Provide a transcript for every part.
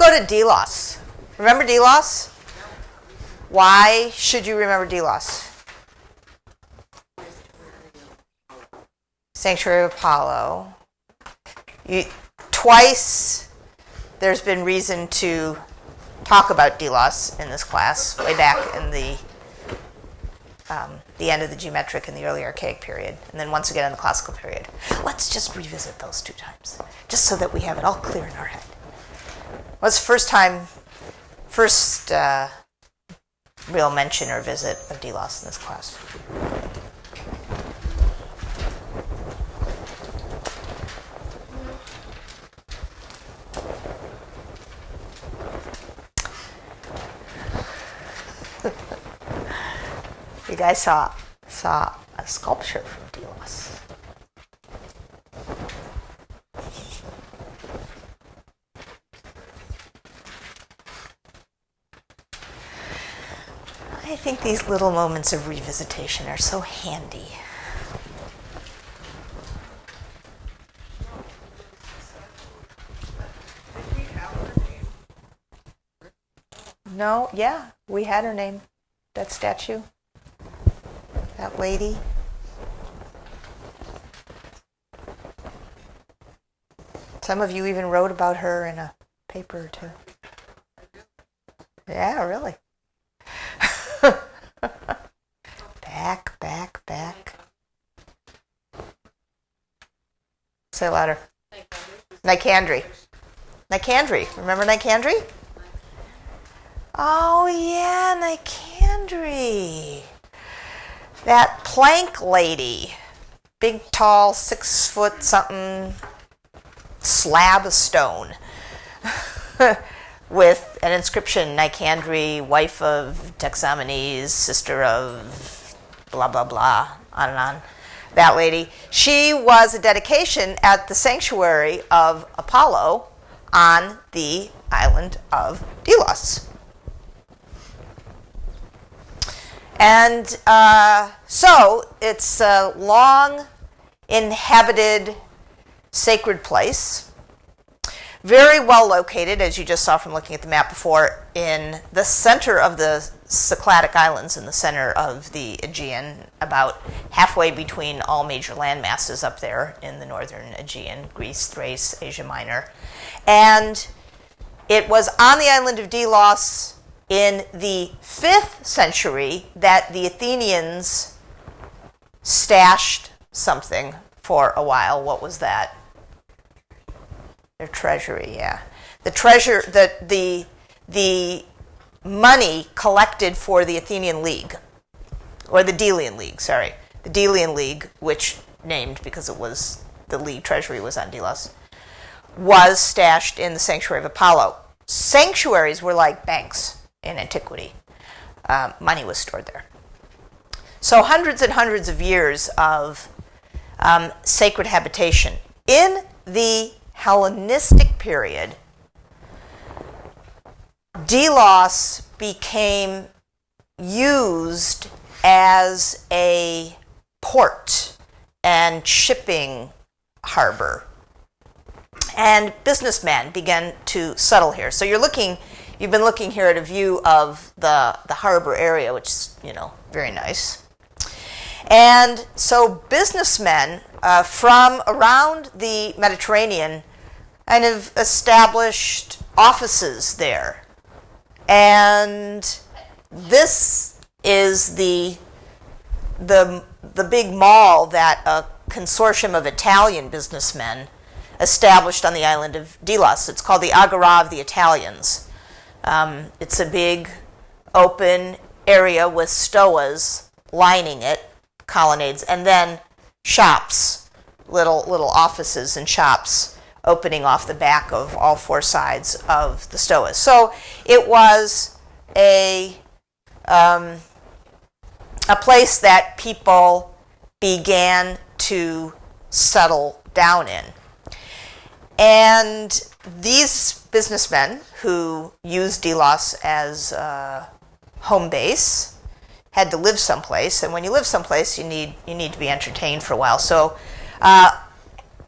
go to Delos. Remember Delos? Why should you remember Delos? Sanctuary of Apollo. Twice there's been reason to talk about Delos in this class, way back in the end of the geometric and the early archaic period, and then once again in the classical period. Let's just revisit those 2 times, just so that we have it all clear in our head. What's the first real mention or visit of Delos in this class? You guys saw a sculpture from Delos. I think these little moments of revisitation are so handy. No, yeah, we had her name. That statue. That lady. Some of you even wrote about her in a paper or 2. Yeah, really. Back. Say it louder. Nicandry. Remember Nicandry? Oh, yeah, Nicandry. That plank lady. Big, tall, 6 foot something slab of stone. With an inscription, Nicandry, wife of Texamenes, sister of blah, blah, blah, on and on. That lady. She was a dedication at the sanctuary of Apollo on the island of Delos. And so it's a long inhabited sacred place. Very well located, as you just saw from looking at the map before, in the center of the Cycladic Islands, in the center of the Aegean, about halfway between all major land masses up there in the northern Aegean, Greece, Thrace, Asia Minor. And it was on the island of Delos in the 5th century that the Athenians stashed something for a while. What was that? Their treasury, yeah. The money collected for the Athenian League, or the Delian League, sorry. The Delian League, which named because it was, the league treasury was on Delos, was stashed in the sanctuary of Apollo. Sanctuaries were like banks in antiquity. Money was stored there. So hundreds and hundreds of years of sacred habitation. In the Hellenistic period, Delos became used as a port and shipping harbor, and businessmen began to settle here. So you've been looking here at a view of the harbor area, which is, very nice. And so businessmen from around the Mediterranean kind of established offices there. And this is the big mall that a consortium of Italian businessmen established on the island of Delos. It's called the Agora of the Italians. It's a big open area with stoas lining it, colonnades, and then shops, little offices and shops opening off the back of all 4 sides of the stoas. So it was a place that people began to settle down in. And these businessmen who used Delos as a home base had to live someplace, and when you live someplace, you need to be entertained for a while. So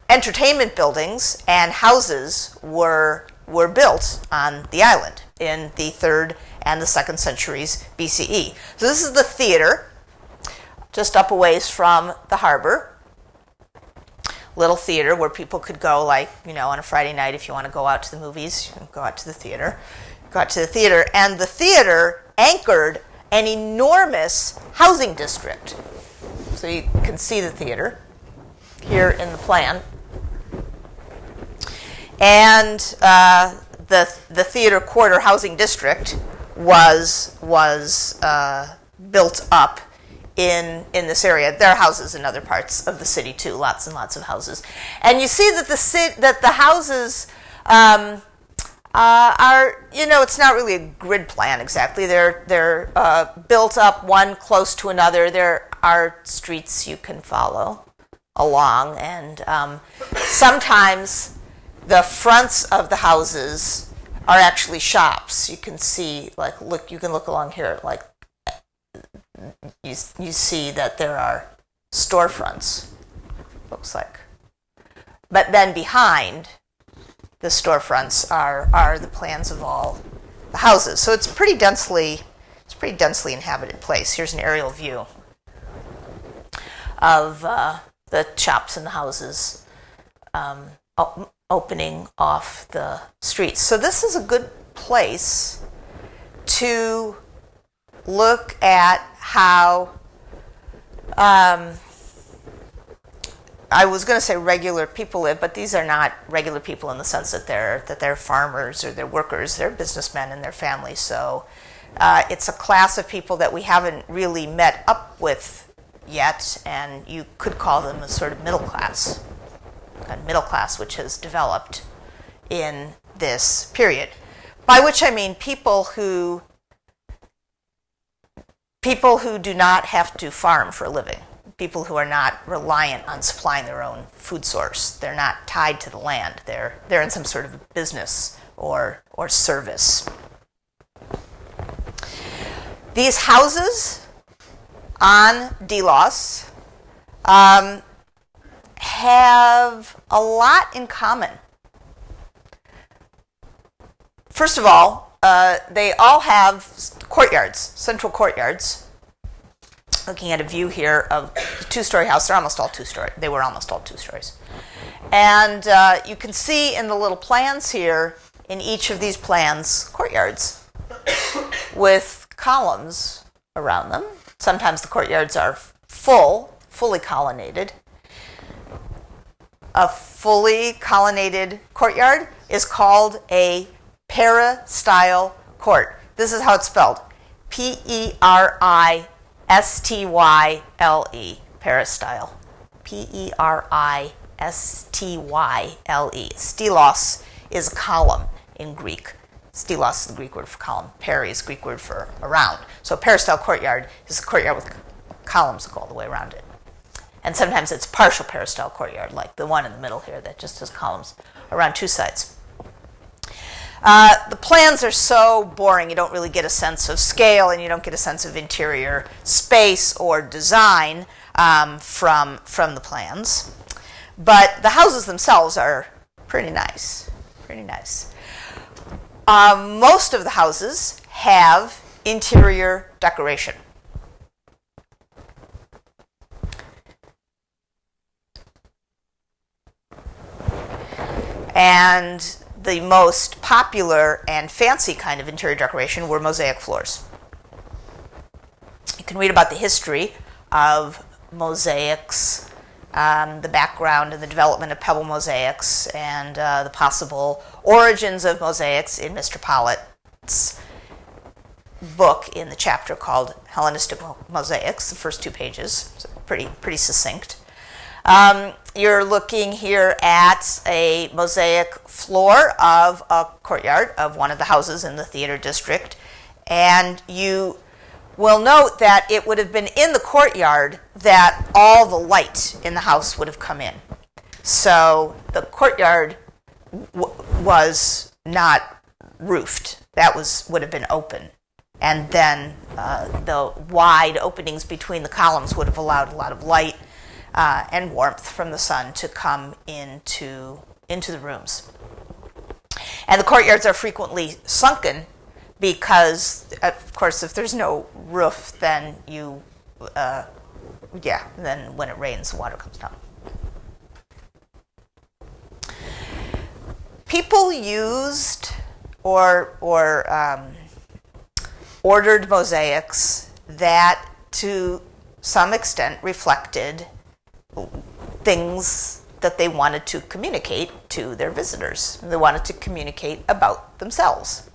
entertainment buildings and houses were were built on the island in the 3rd and the 2nd centuries BCE. So this is the theater, just up a ways from the harbor. Little theater where people could go, like, on a Friday night, if you want to go out to the movies, you can go out to the theater. And the theater anchored an enormous housing district. So you can see the theater here in the plan. And the theater quarter housing district was built up in this area. There are houses in other parts of the city too, lots and lots of houses. And you see that the houses are, it's not really a grid plan exactly. They're built up one close to another. There are streets you can follow along, and sometimes the fronts of the houses are actually shops. You can see, you can look along here, you see that there are storefronts, looks like. But then behind the storefronts are the plans of all the houses. So it's pretty densely inhabited place. Here's an aerial view of the shops and the houses opening off the streets. So this is a good place to look at how I was going to say regular people live, but these are not regular people in the sense that they're farmers or they're workers. They're businessmen and their families. So it's a class of people that we haven't really met up with yet, and you could call them a sort of middle class, which has developed in this period. By which I mean people who do not have to farm for a living, people who are not reliant on supplying their own food source. They're not tied to the land. They're in some sort of business or service. These houses on Delos have a lot in common. First of all, they all have courtyards, central courtyards. Looking at a view here of the two-story house, they're almost all two-story. They were almost all two stories. And you can see in the little plans here, in each of these plans, courtyards with columns around them. Sometimes the courtyards are fully colonnaded. A fully colonnaded courtyard is called a peristyle court. This is how it's spelled. Peristyle. Peristyle. Peristyle. Stelos is a column in Greek. Stelos is the Greek word for column. Peri is the Greek word for around. So a peristyle courtyard is a courtyard with columns that go all the way around it. And sometimes it's partial peristyle courtyard, like the one in the middle here that just has columns around two sides. The plans are so boring, you don't really get a sense of scale, and you don't get a sense of interior space or design from the plans. But the houses themselves are pretty nice. Most of the houses have interior decoration. And the most popular and fancy kind of interior decoration were mosaic floors. You can read about the history of mosaics, the background and the development of pebble mosaics, and the possible origins of mosaics in Mr. Pollitt's book in the chapter called Hellenistic Mosaics, the first 2 pages. So pretty succinct. You're looking here at a mosaic floor of a courtyard of one of the houses in the theater district, and you will note that it would have been in the courtyard that all the light in the house would have come in. So the courtyard was not roofed. That would have been open. And then the wide openings between the columns would have allowed a lot of light and warmth from the sun to come into the rooms. And the courtyards are frequently sunken because, of course, if there's no roof, then then when it rains, the water comes down. People used or ordered mosaics that, to some extent, reflected things that they wanted to communicate to their visitors. They wanted to communicate about themselves.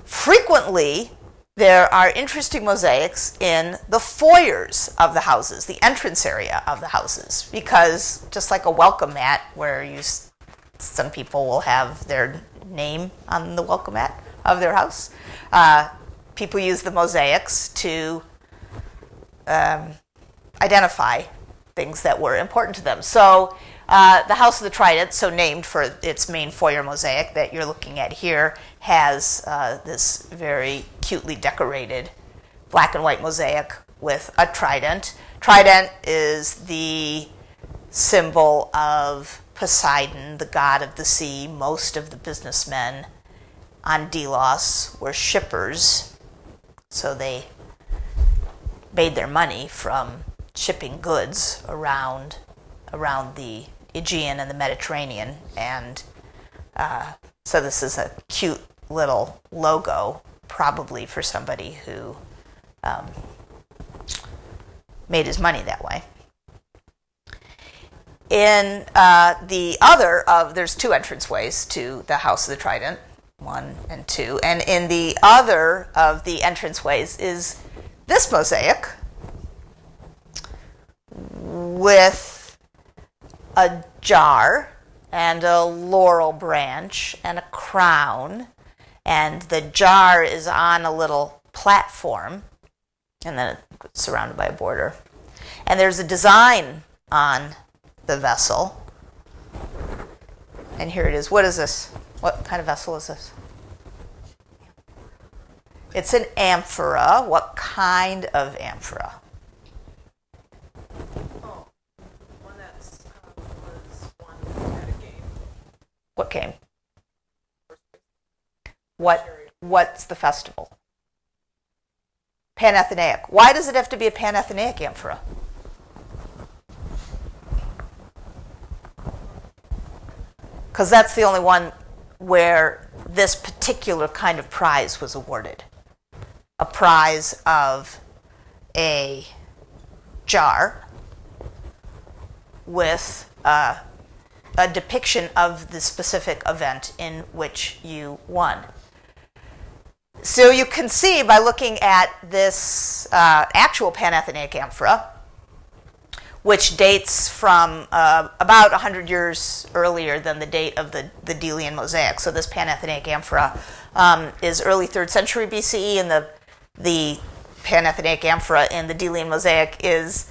Frequently, there are interesting mosaics in the foyers of the houses, the entrance area of the houses, because just like a welcome mat where some people will have their name on the welcome mat of their house, people use the mosaics to identify things that were important to them. So the House of the Trident, so named for its main foyer mosaic that you're looking at here, has this very cutely decorated black and white mosaic with a trident. Trident is the symbol of Poseidon, the god of the sea. Most of the businessmen on Delos were shippers, so they made their money from shipping goods around the Aegean and the Mediterranean, and so this is a cute little logo, probably for somebody who made his money that way. In there's two entranceways to the House of the Trident, 1 and 2, and in the other of the entranceways is this mosaic with a jar and a laurel branch and a crown, and the jar is on a little platform, and then it's surrounded by a border. And there's a design on the vessel, and here it is. What is this? What kind of vessel is this? It's an amphora. What kind of amphora? What game? What's the festival? Panathenaic. Why does it have to be a Panathenaic amphora? Because that's the only one where this particular kind of prize was awarded. A prize of a jar with a depiction of the specific event in which you won. So you can see by looking at this actual Panathenaic amphora, which dates from about 100 years earlier than the date of the Delian mosaic. So this Panathenaic amphora is early 3rd century BCE, and the Panathenaic amphora in the Delian mosaic is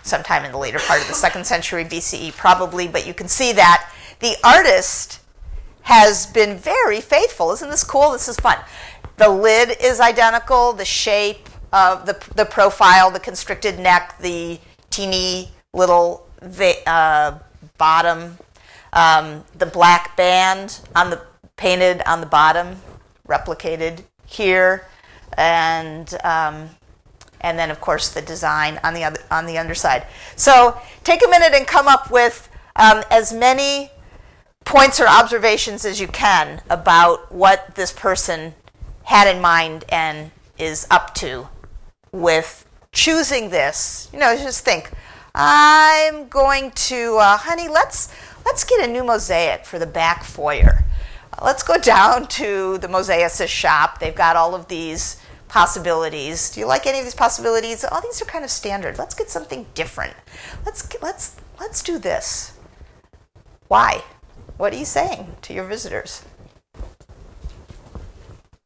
sometime in the later part of the 2nd century BCE, probably. But you can see that the artist has been very faithful. Isn't this cool? This is fun. The lid is identical. The shape of the profile, the constricted neck, the teeny little bottom, the black band painted on the bottom, replicated here, and then of course the design on the underside. So take a minute and come up with as many points or observations as you can about what this person had in mind and is up to with choosing this. Just think, I'm going to, honey, let's get a new mosaic for the back foyer. Let's go down to the mosaicist shop. They've got all of these possibilities. Do you like any of these possibilities? Oh, these are kind of standard. Let's get something different. Let's do this. Why? What are you saying to your visitors?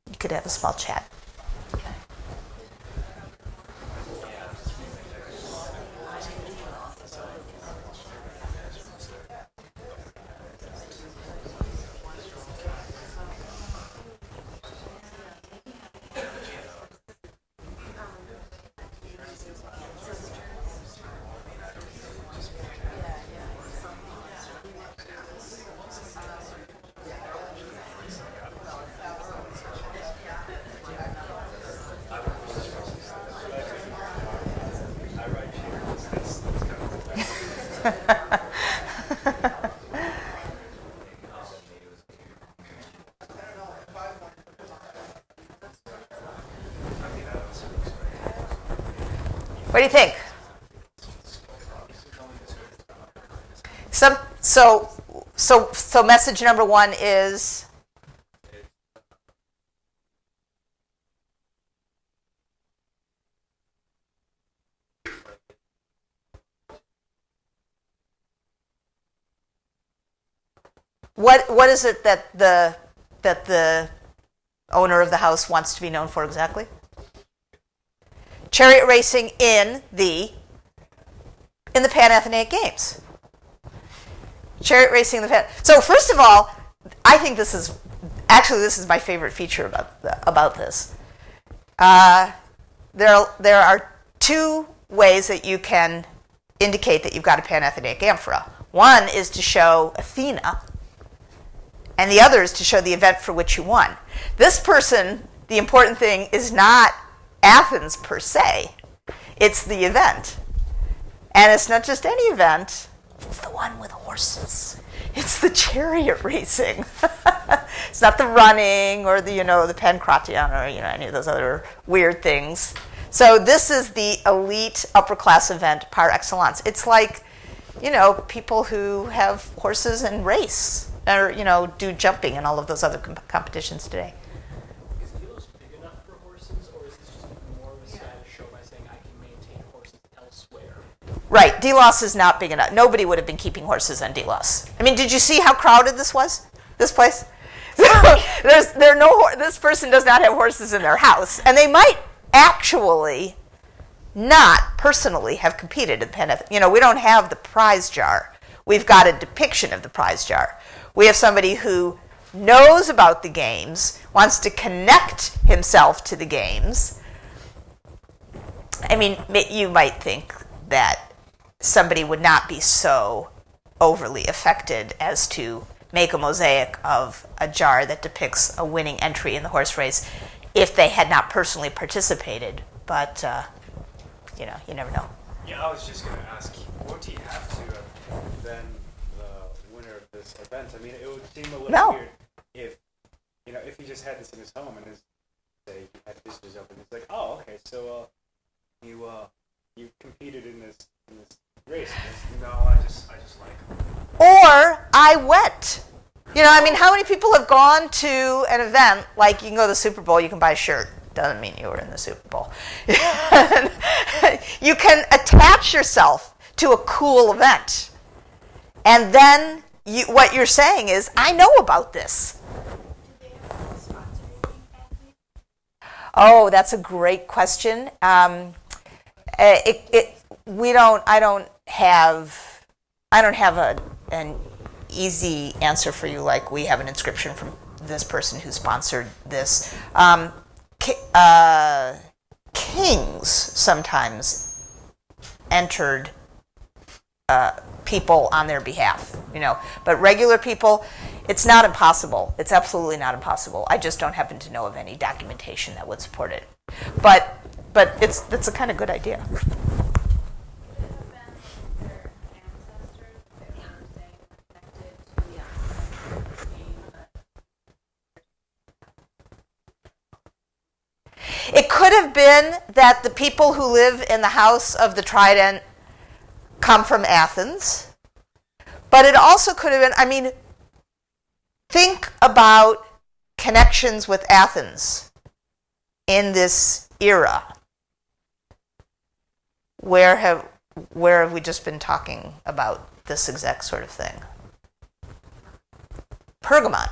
You could have a small chat. What do you think? So message number one is what is it that the owner of the house wants to be known for exactly? Chariot racing in the Pan-Athenaic Games. Chariot racing in the Pan. So first of all, I think this is my favorite feature about this. There are two ways that you can indicate that you've got a Pan-Athenaic amphora. One is to show Athena, and the other is to show the event for which you won. This person, the important thing is not Athens per se, it's the event. And it's not just any event, it's the one with horses. It's the chariot racing. It's not the running or the pankration or any of those other weird things. So this is the elite upper class event par excellence. It's like, people who have horses and race or, do jumping and all of those other competitions today. Is Delos big enough for horses, or is this just more of a status show by saying I can maintain horses elsewhere? Right, Delos is not big enough. Nobody would have been keeping horses on Delos. I mean, did you see how crowded this was? This place? This person does not have horses in their house, and they might actually not personally have competed in Pan-Athenaic. We don't have the prize jar. We've got a depiction of the prize jar. We have somebody who knows about the games, wants to connect himself to the games. I mean, you might think that somebody would not be so overly affected as to make a mosaic of a jar that depicts a winning entry in the horse race if they had not personally participated. But, you never know. Yeah, I was just going to ask, won't he have to have been the winner of this event? I mean, it would seem a little weird if he just had this in his home and he had visitors up and it's like, oh, okay, so you competed in this race. No, I just like it. Or I went. How many people have gone to an event, like you can go to the Super Bowl, you can buy a shirt. Doesn't mean you were in the Super Bowl. You can attach yourself to a cool event. And then what you're saying is, I know about this. Oh, that's a great question. I don't have an easy answer for you. Like we have an inscription from this person who sponsored this. Kings sometimes entered people on their behalf, but regular people, it's not impossible. It's absolutely not impossible. I just don't happen to know of any documentation that would support it. But it's a kind of good idea. It could have been that the people who live in the house of the Trident come from Athens. But it also could have been, think about connections with Athens in this era. Where have we just been talking about this exact sort of thing? Pergamon.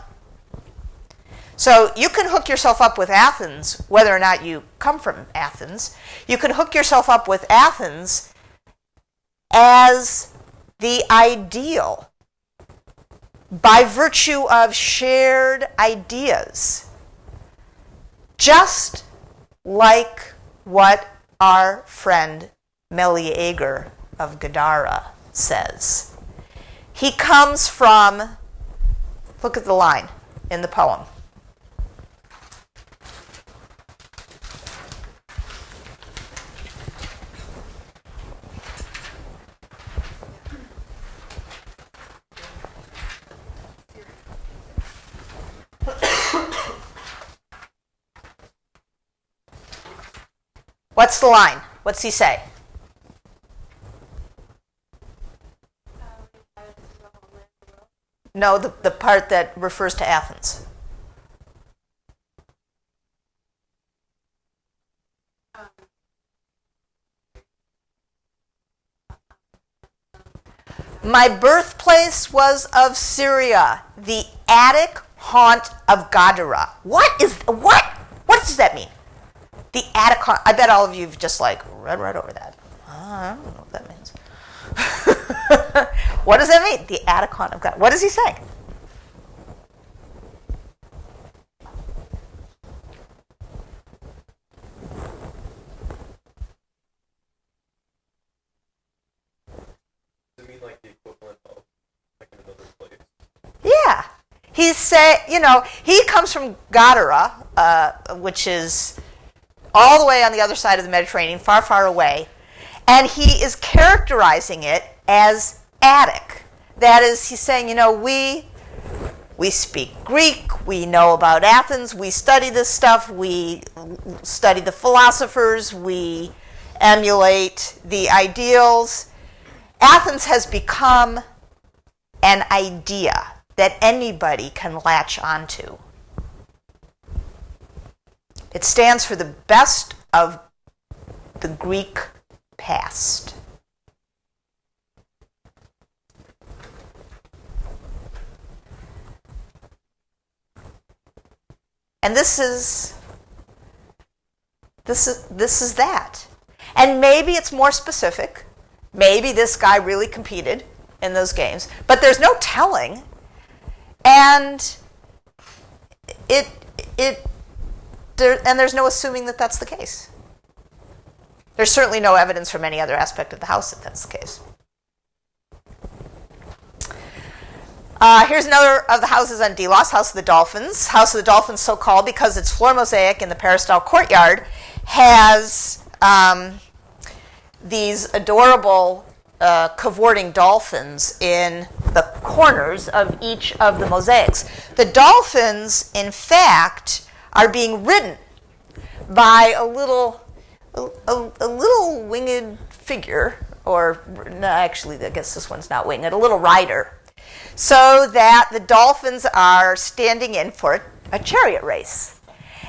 So you can hook yourself up with Athens, whether or not you come from Athens. You can hook yourself up with Athens as the ideal by virtue of shared ideas, just like what our friend Meleager of Gadara says. He comes from, look at the line in the poem. What's the line? What's he say? No, the part that refers to Athens. My birthplace was of Syria, the Attic haunt of Gadara. What does that mean? The Attic haunt. I bet all of you've just like read right over that. I don't know what that means. What does that mean? The Attic haunt of Gadara. What does he say? Yeah. He said, he comes from Gadara, which is all the way on the other side of the Mediterranean, far, far away, and he is characterizing it as Attic. That is, he's saying, we speak Greek, we know about Athens, we study this stuff, we study the philosophers, we emulate the ideals. Athens has become an idea that anybody can latch onto. It stands for the best of the Greek past. And this is that. And maybe it's more specific. Maybe this guy really competed in those games, but there's no telling. And there's no assuming that that's the case. There's certainly no evidence from any other aspect of the house that that's the case. Here's another of the houses on Delos, House of the Dolphins. House of the Dolphins, so called because its floor mosaic in the peristyle courtyard has these adorable cavorting dolphins in the corners of each of the mosaics. The dolphins, in fact, are being ridden by a little winged figure, or no, actually, I guess this one's not winged, a little rider, so that the dolphins are standing in for a chariot race.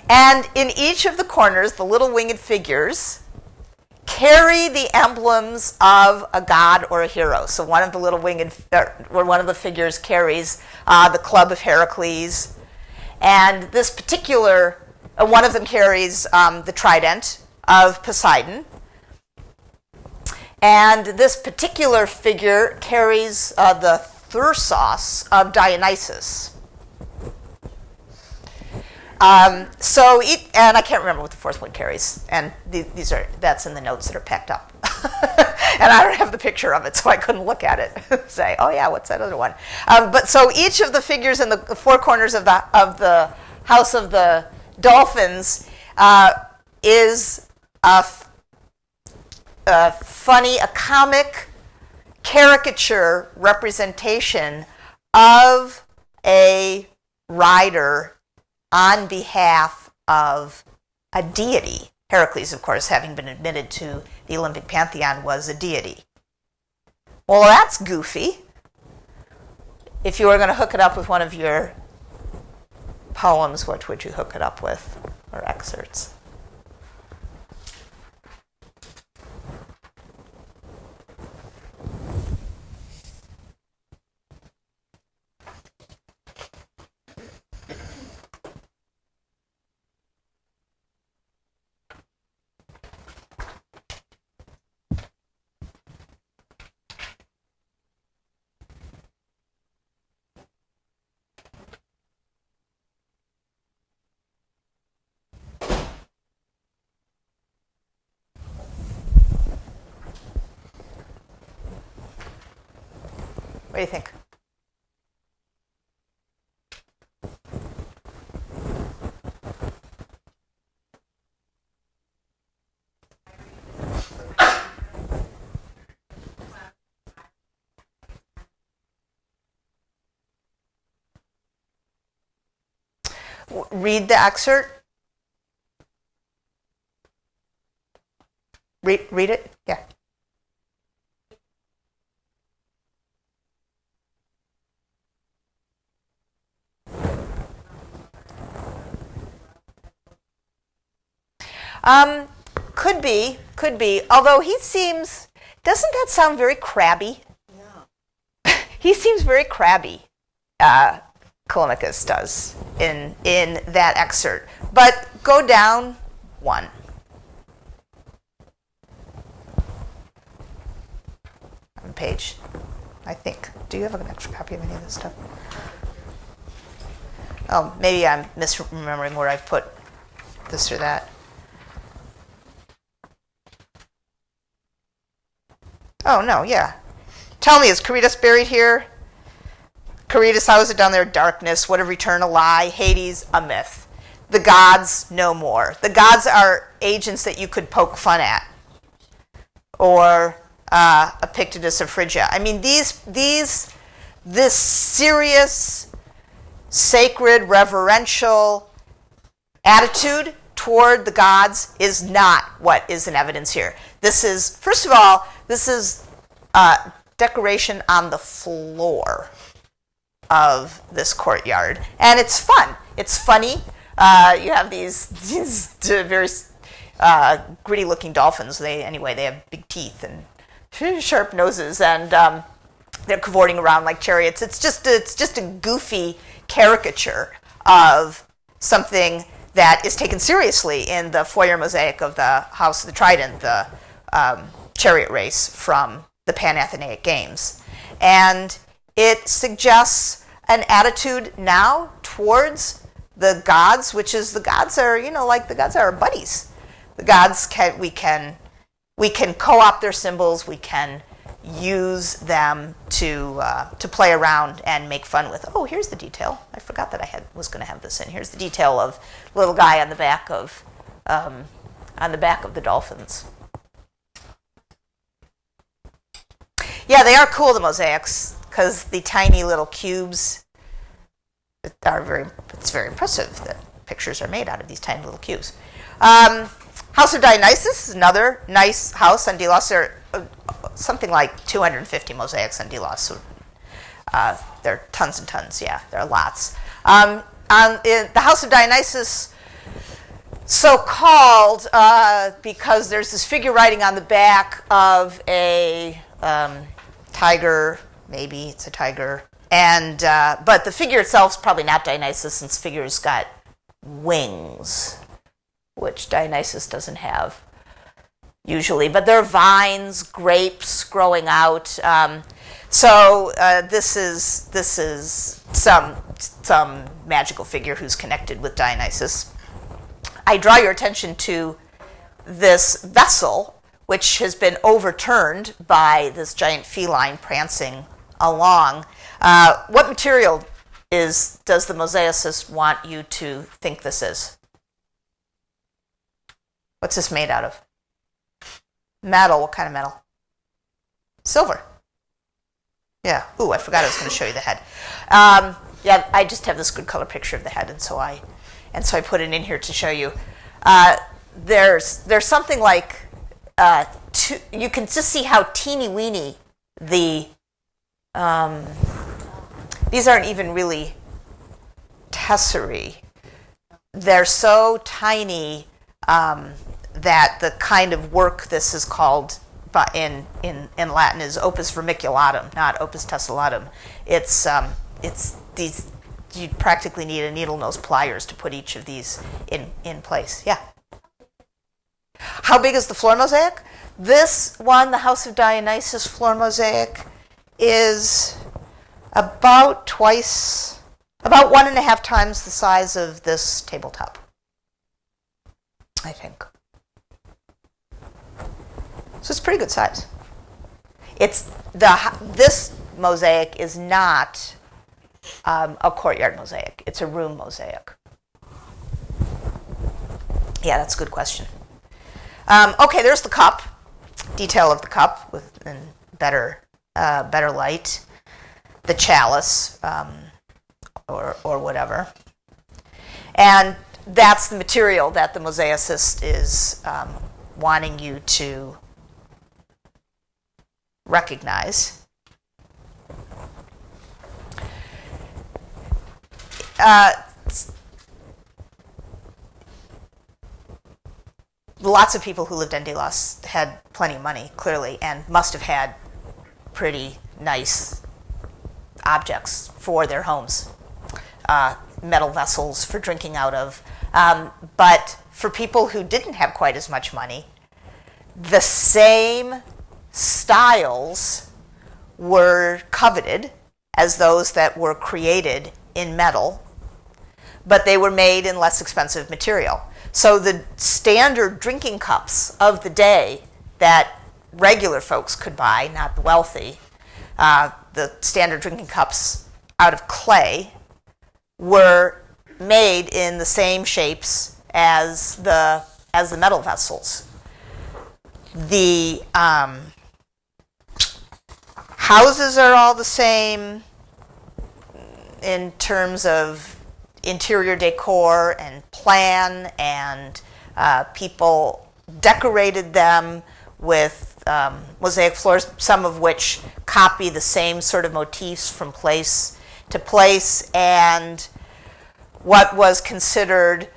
And in each of the corners, the little winged figures carry the emblems of a god or a hero. So one of the little winged, or one of the figures carries the club of Heracles, and this particular, one of them carries the trident of Poseidon, and this particular figure carries the thyrsos of Dionysus. And I can't remember what the fourth one carries, and that's in the notes that are packed up. And I don't have the picture of it, so I couldn't look at it. Say, oh yeah, what's that other one? But so each of the figures in the four corners of the House of the Dolphins is a comic caricature representation of a rider on behalf of a deity. Heracles, of course, having been admitted to the Olympic pantheon, was a deity. Well, that's goofy. If you were going to hook it up with one of your poems, what would you hook it up with, or excerpts? What do you think? read the excerpt. Read it? Yeah. Could be. Although he seems, doesn't that sound very crabby? No. He seems very crabby, Callimachus does, in that excerpt. But go down one. On page, I think. Do you have an extra copy of any of this stuff? Oh, maybe I'm misremembering where I've put this or that. Oh, no, yeah. Tell me, is Caritas buried here? Caritas, how is it down there? Darkness. What of return? A lie. Hades, a myth. The gods, no more. The gods are agents that you could poke fun at. Or Epictetus of Phrygia. I mean, this serious, sacred, reverential attitude toward the gods is not what is in evidence here. This is, first of all, this is decoration on the floor of this courtyard. And it's fun. It's funny. You have these very gritty-looking dolphins. They have big teeth and sharp noses, and they're cavorting around like chariots. It's just a goofy caricature of something that is taken seriously in the foyer mosaic of the House of the Trident, the chariot race from the Pan-Athenaic Games. And it suggests an attitude now towards the gods, which is the gods are, the gods are our buddies. The gods we can co-opt their symbols, we can use them to play around and make fun with. Oh, here's the detail. I forgot that I was going to have this in. Here's the detail of little guy on the back of the dolphins. Yeah, they are cool, the mosaics, because the tiny little cubes it's very impressive that pictures are made out of these tiny little cubes. House of Dionysus is another nice house on Delos. There are something like 250 mosaics on Delos. So, there are tons and tons, yeah, there are lots. In the House of Dionysus, so-called because there's this figure riding on the back of a tiger, maybe it's a tiger, and but the figure itself is probably not Dionysus, since figure's got wings, which Dionysus doesn't have usually. But there are vines, grapes growing out. So this is some magical figure who's connected with Dionysus. I draw your attention to this vessel, which has been overturned by this giant feline prancing along. What material does the mosaicist want you to think this is? What's this made out of? Metal. What kind of metal? Silver. Yeah. Ooh, I forgot I was going to show you the head. Yeah, I just have this good color picture of the head, and so I put it in here to show you. There's something like you can just see how teeny weeny these aren't even really tesserae. They're so tiny that the kind of work this is called in Latin is opus vermiculatum, not opus tessellatum. It's these. You practically need a needle nose pliers to put each of these in place. Yeah. How big is the floor mosaic? This one, the House of Dionysus floor mosaic, is about 1.5 times the size of this tabletop, I think. So it's pretty good size. This mosaic is not a courtyard mosaic. It's a room mosaic. Yeah, that's a good question. Okay, there's the cup. Detail of the cup with better light. The chalice, or whatever. And that's the material that the mosaicist is wanting you to recognize. Lots of people who lived in Delos had plenty of money, clearly, and must have had pretty nice objects for their homes. Metal vessels for drinking out of. But for people who didn't have quite as much money, the same styles were coveted as those that were created in metal, but they were made in less expensive material. So the standard drinking cups of the day that regular folks could buy, not the wealthy, the standard drinking cups out of clay, were made in the same shapes as the metal vessels. The houses are all the same in terms of interior decor and plan, and people decorated them with mosaic floors, some of which copy the same sort of motifs from place to place, and what was considered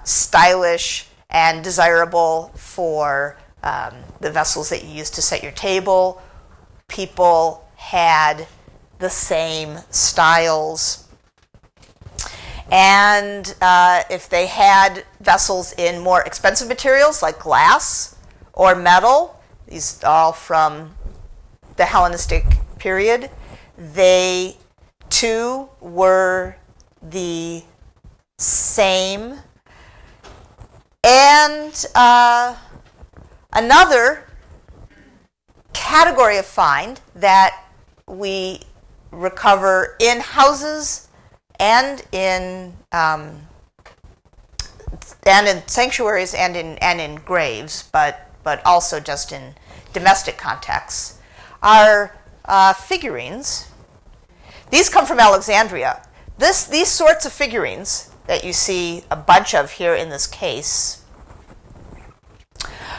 stylish and desirable for the vessels that you used to set your table. People had the same styles. And if they had vessels in more expensive materials like glass or metal, these are all from the Hellenistic period, they too were the same. And another category of find that we recover in houses and in sanctuaries and in graves, but also just in domestic contexts, are figurines. These come from Alexandria. These sorts of figurines that you see a bunch of here in this case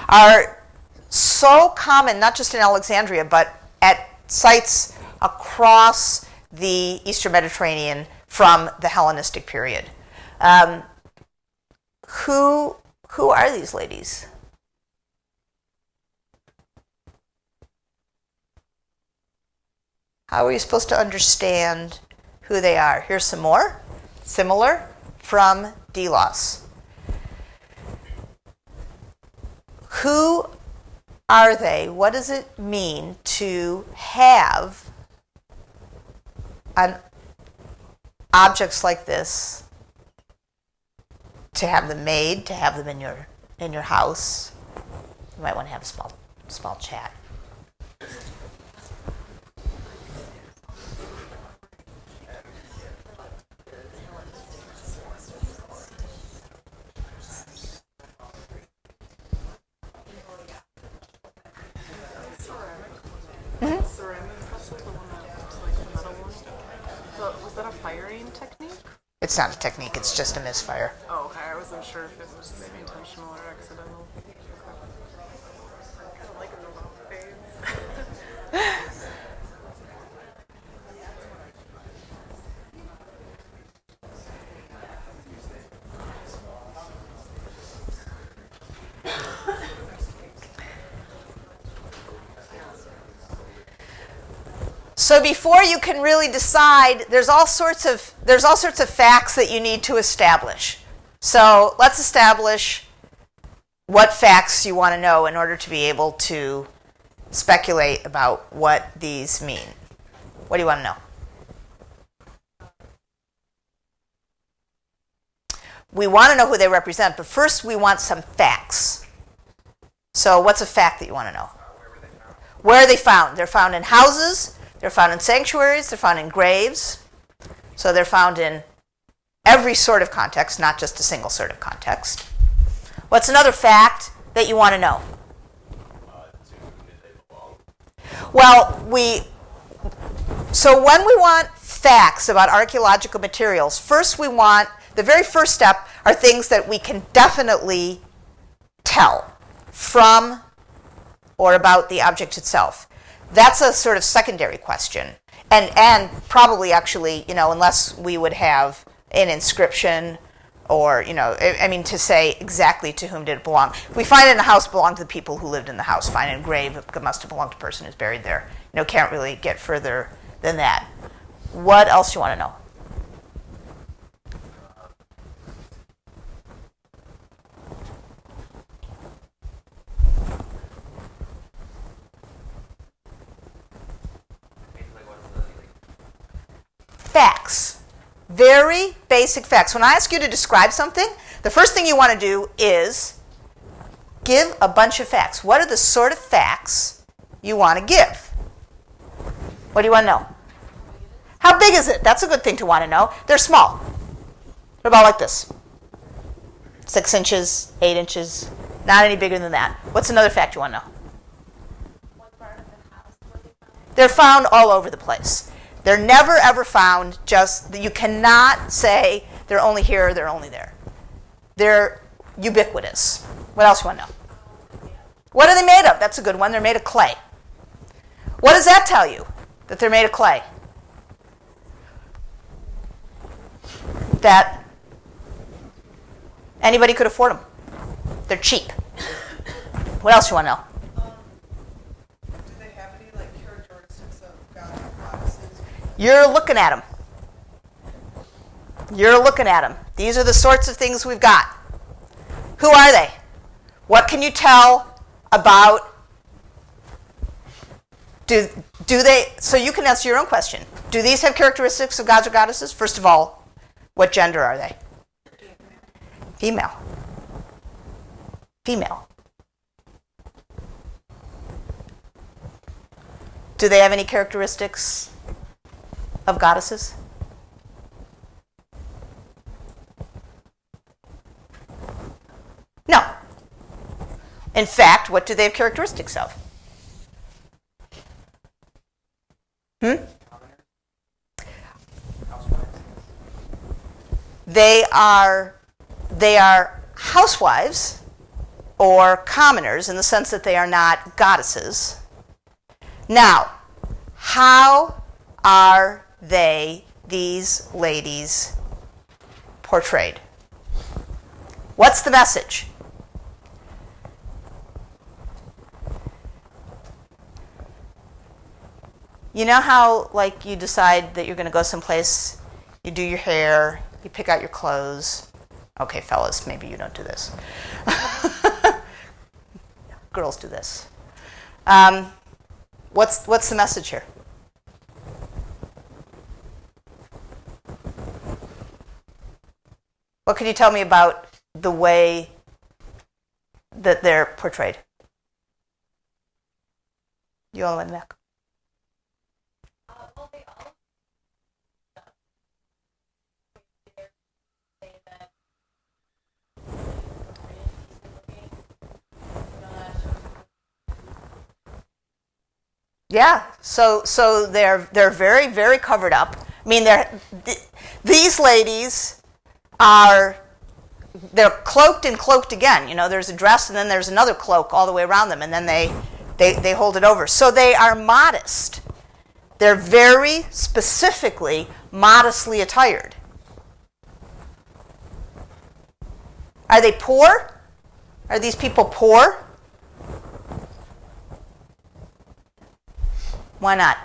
are so common, not just in Alexandria, but at sites across the Eastern Mediterranean from the Hellenistic period. Who are these ladies? How are you supposed to understand who they are? Here's some more, similar, from Delos. Who are they? What does it mean to have objects like this, to have them made, to have them in your house? You might want to have a small chat. It's not a technique, it's just a misfire. Oh, okay. I wasn't sure if it was maybe intentional or accidental. I don't like the long fades. So before you can really decide, there's all sorts of facts that you need to establish. So let's establish what facts you want to know in order to be able to speculate about what these mean. What do you want to know? We want to know who they represent, but first we want some facts. So what's a fact that you want to know? Where are they found? They're found in houses. They're found in sanctuaries, they're found in graves, so they're found in every sort of context, not just a single sort of context. What's another fact that you want to know? Well, when we want facts about archaeological materials, first we want, the very first step are things that we can definitely tell from or about the object itself. That's a sort of secondary question. And probably actually, unless we would have an inscription or, to say exactly to whom did it belong. If we find it in a house, it belonged to the people who lived in the house. Find it in a grave, it must have belonged to the person who's buried there. Can't really get further than that. What else do you want to know? Facts. Very basic facts. When I ask you to describe something, the first thing you want to do is give a bunch of facts. What are the sort of facts you want to give? What do you want to know? How big is it? That's a good thing to want to know. They're small. What about like this? 6 inches, 8 inches, not any bigger than that. What's another fact you want to know? What part of the house were they found? They're found all over the place. They're never ever found you cannot say they're only here or they're only there. They're ubiquitous. What else you want to know? What are they made of? That's a good one. They're made of clay. What does that tell you? That they're made of clay? That anybody could afford them. They're cheap. What else you want to know? Do they have any characteristics of gods or goddesses? You're looking at them. You're looking at them. These are the sorts of things we've got. Who are they? What can you tell about? Do they? So you can answer your own question. Do these have characteristics of gods or goddesses? First of all, what gender are they? Female. Female. Do they have any characteristics of goddesses? No. In fact, what do they have characteristics of? They are housewives or commoners in the sense that they are not goddesses. Now, how are these ladies, portrayed? What's the message? You know how, you decide that you're going to go someplace, you do your hair, you pick out your clothes. Okay, fellas, maybe you don't do this. Girls do this. What's the message here? What can you tell me about the way that they're portrayed? You all in the back. Well, they all say that Yeah, so they're very, very covered up. I mean, these ladies they're cloaked and cloaked again. There's a dress and then there's another cloak all the way around them, and then they hold it over. So they are modest. They're very specifically modestly attired. Are they poor? Are these people poor? Why not?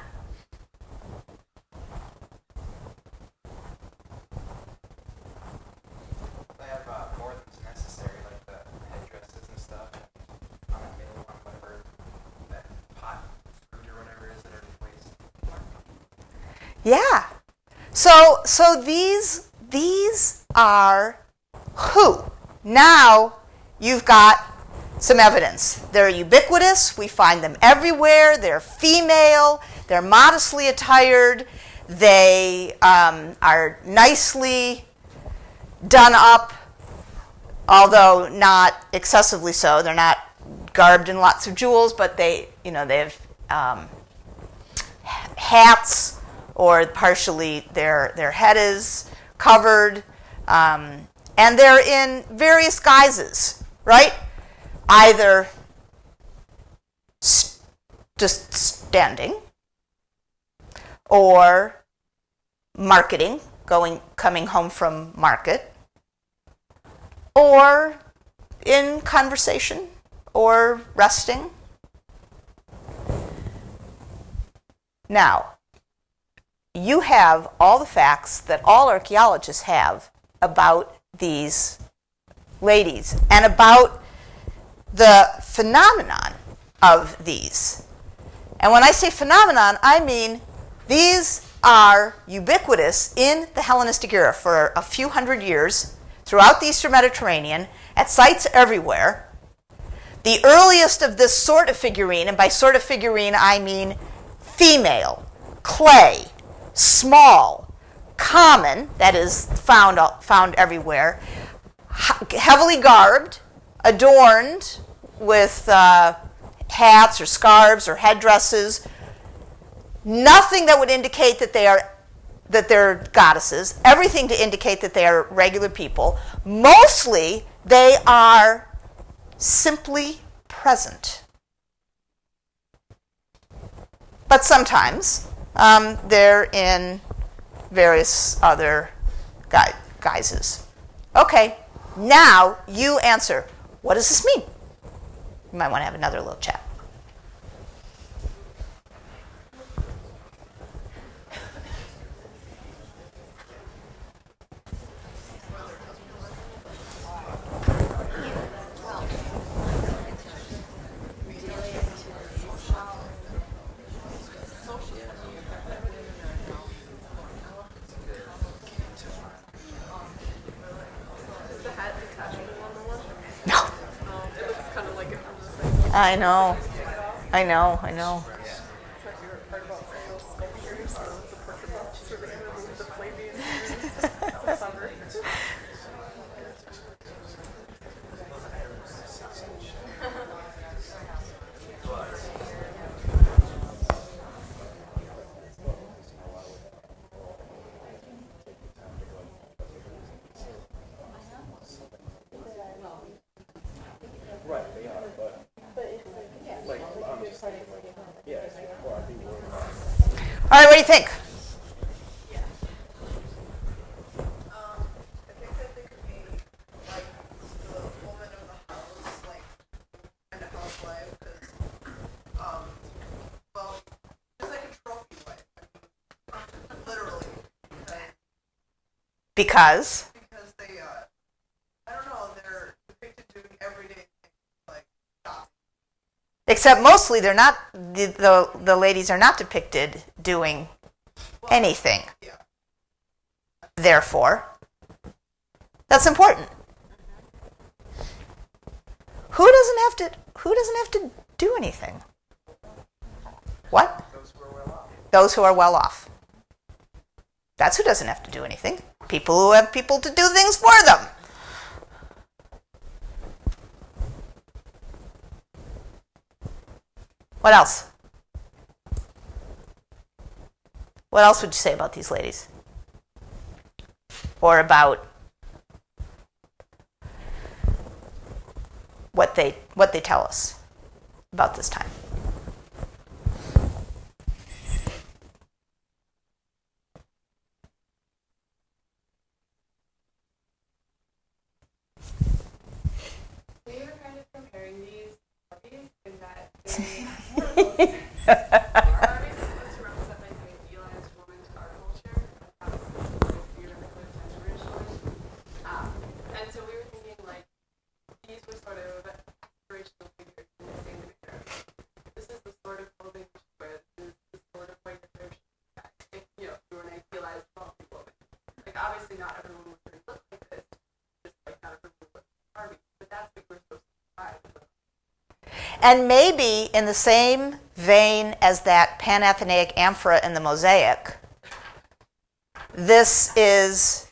They have more than's necessary, like the headdresses and stuff. Maybe whatever that pot fruit or whatever is that are placed. Yeah. So these are who? Now you've got some evidence. They're ubiquitous. We find them everywhere. They're female. They're modestly attired. They are nicely done up, although not excessively so. They're not garbed in lots of jewels, but they have hats or partially their head is covered, and they're in various guises, right? Either just standing, or marketing, coming home from market, or in conversation, or resting. Now, you have all the facts that all archaeologists have about these ladies and about the phenomenon of these. And when I say phenomenon, I mean these are ubiquitous in the Hellenistic era for a few hundred years throughout the Eastern Mediterranean at sites everywhere. The earliest of this sort of figurine, and by sort of figurine I mean female, clay, small, common, that is found everywhere, heavily garbed, adorned with hats or scarves or headdresses, nothing that would indicate that they're goddesses, everything to indicate that they are regular people. Mostly they are simply present. But sometimes they're in various other guises. Okay, now you answer. What does this mean? You might want to have another little chat. I know. All right, what do you think? I think that they could be like the woman of the house, like kind of housewife, because, well, just like a trophy wife. I mean, literally. Because they, I don't know, they're depicted doing everyday things like shopping. except mostly they're not the ladies are not depicted doing anything. Yeah. Therefore, that's important. Who doesn't have to do anything? What? Those who are well off. That's who doesn't have to do anything. People who have people to do things for them. What else? What else would you say about these ladies? Or about what they tell us about this time? We were kind of comparing these puppies in that they are Arby's is supposed to represent like the idealized woman's art culture, how it's beautiful and traditional. And so we were thinking like these were sort of aspirational figures in the same era. This is the sort of clothing she wears. This is the sort of way that they're if you were an idealized wealthy woman. Like obviously not everyone was going to look like this, just like not everyone would look like Arby's. But that's what we're supposed to try. And maybe in the same vein as that Panathenaic amphora in the mosaic, this is,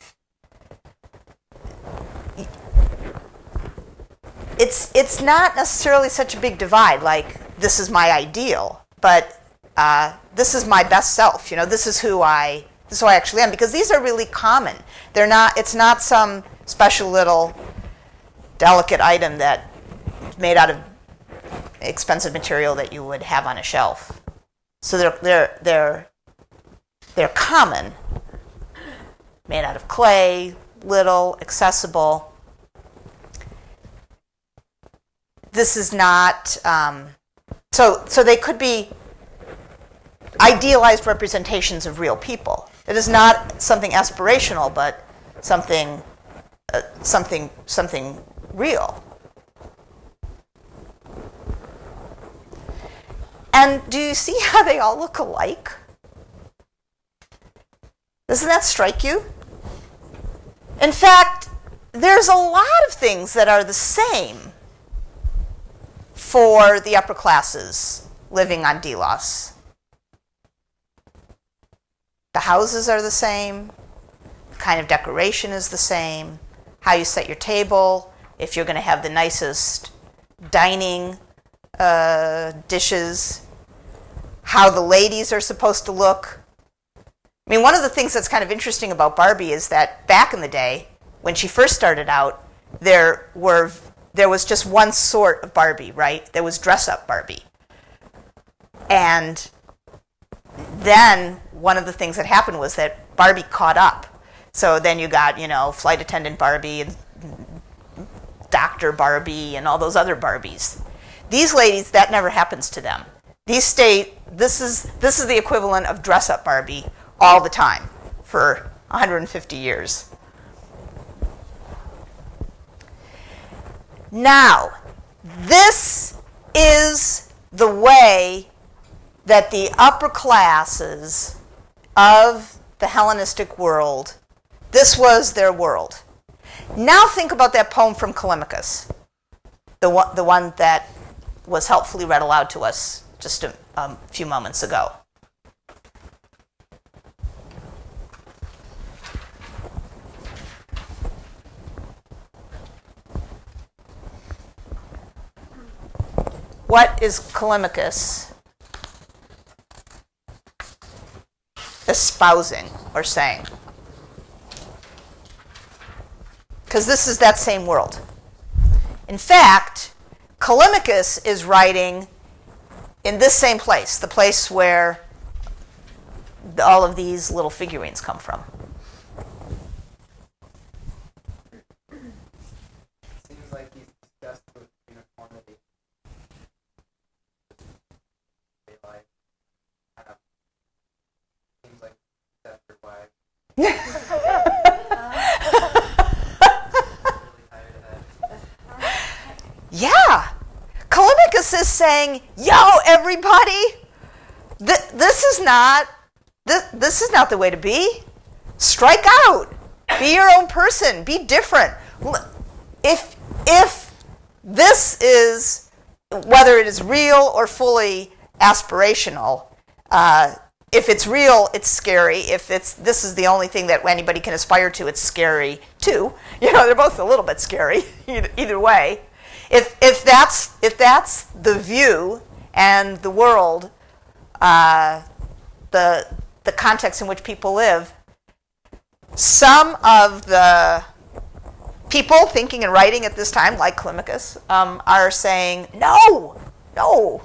it's not necessarily such a big divide, like this is my ideal, but this is my best self. This is who I actually am, because these are really common. They're not. It's not some special little delicate item that made out of expensive material that you would have on a shelf. So they're common, made out of clay, little, accessible. This is not, so they could be idealized representations of real people. It is not something aspirational, but something real. And do you see how they all look alike? Doesn't that strike you? In fact, there's a lot of things that are the same for the upper classes living on Delos. The houses are the same, the kind of decoration is the same, how you set your table, if you're going to have the nicest dining dishes, how the ladies are supposed to look. I mean, one of the things that's kind of interesting about Barbie is that back in the day, when she first started out, there was just one sort of Barbie, right? There was dress-up Barbie. And then one of the things that happened was that Barbie caught up. So then you got, flight attendant Barbie and Dr. Barbie and all those other Barbies. These ladies, that never happens to them. This is the equivalent of dress-up Barbie all the time for 150 years. Now, this is the way that the upper classes of the Hellenistic world, this was their world. Now think about that poem from Callimachus, the one that was helpfully read aloud to us just a few moments ago. What is Callimachus espousing or saying? Because this is that same world. In fact, Callimachus is writing in this same place, the place where all of these little figurines come from. Seems like he's disgusted with uniformity. They like, seems like that's your wife. Really tired of that. Yeah. Callimachus is saying, yo, everybody, this is not the way to be. Strike out. Be your own person. Be different. If this is, whether it is real or fully aspirational, if it's real, it's scary. If this is the only thing that anybody can aspire to, it's scary too. They're both a little bit scary either way. If that's the view and the world, the context in which people live, some of the people thinking and writing at this time, like Callimachus, are saying, no,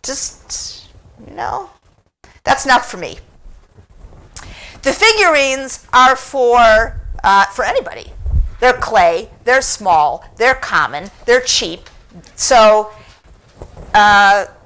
just, that's not for me. The figurines are for anybody. They're clay, they're small, they're common, they're cheap. So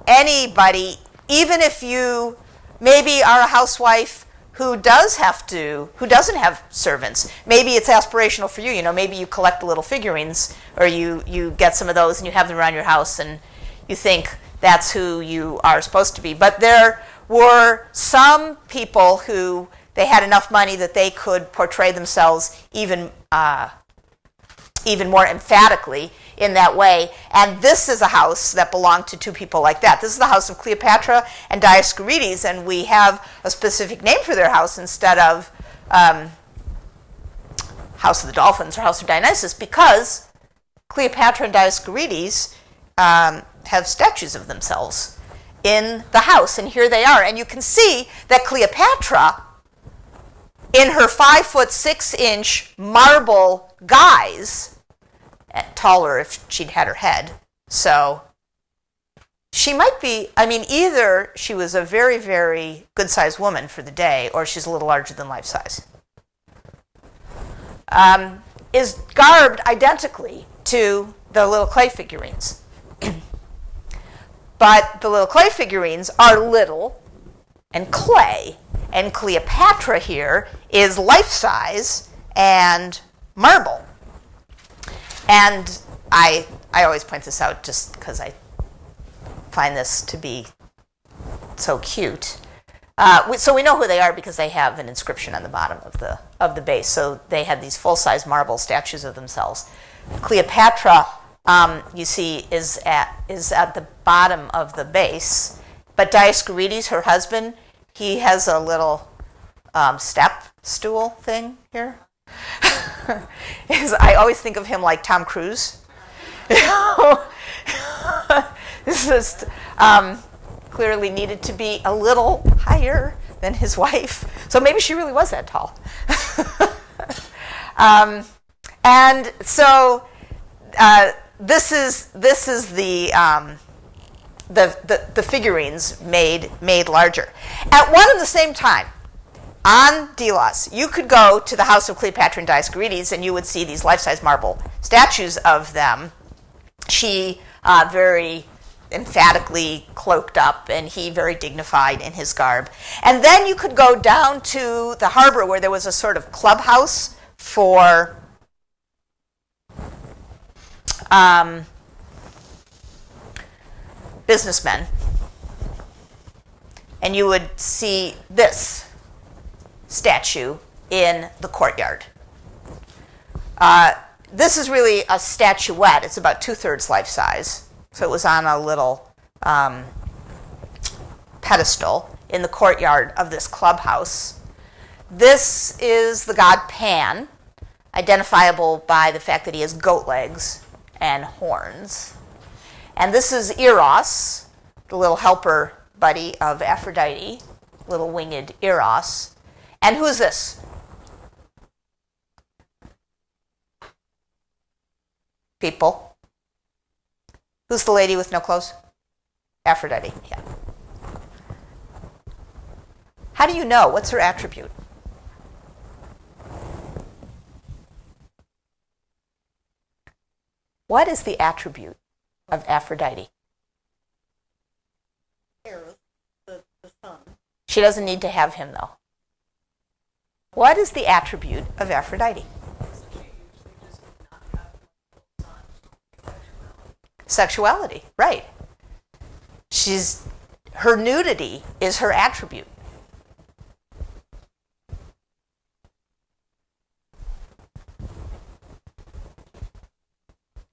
anybody, even if you maybe are a housewife who doesn't have servants, maybe it's aspirational for you. Maybe you collect the little figurines, or you get some of those and you have them around your house and you think that's who you are supposed to be. But there were some people who they had enough money that they could portray themselves even more emphatically in that way. And this is a house that belonged to two people like that. This is the house of Cleopatra and Dioscorides, and we have a specific name for their house instead of House of the Dolphins or House of Dionysus, because Cleopatra and Dioscorides have statues of themselves. in the house, and here they are. And you can see that Cleopatra, in her 5'6" marble guise, taller if she'd had her head, so she might be, I mean, either she was a very, very good-sized woman for the day, or she's a little larger than life size. Is garbed identically to the little clay figurines. But the little clay figurines are little and clay, and Cleopatra here is life-size and marble. And I always point this out just because I find this to be so cute. So we know who they are because they have an inscription on the bottom of the base. So they had these full-size marble statues of themselves. Cleopatra, you see, is at the bottom of the base. But Dioscorides, her husband, he has a little step stool thing here. I always think of him like Tom Cruise. This just clearly needed to be a little higher than his wife. So maybe she really was that tall. And so this is the figurines made larger. At one and the same time, on Delos, you could go to the house of Cleopatra and Dioscorides, and you would see these life-size marble statues of them. She very emphatically cloaked up, and he very dignified in his garb. And then you could go down to the harbor where there was a sort of clubhouse for businessmen. And you would see this statue in the courtyard. This is really a statuette. It's about 2/3 life size. So it was on a little pedestal in the courtyard of this clubhouse. This is the god Pan, identifiable by the fact that he has goat legs and horns. And this is Eros, the little helper buddy of Aphrodite, little winged Eros. And who's this? People. Who's the lady with no clothes? Aphrodite, yeah. How do you know? What's her attribute? What is the attribute of Aphrodite? Eros, the sun. She doesn't need to have him, though. What is the attribute of Aphrodite? Sexuality, right. Her nudity is her attribute.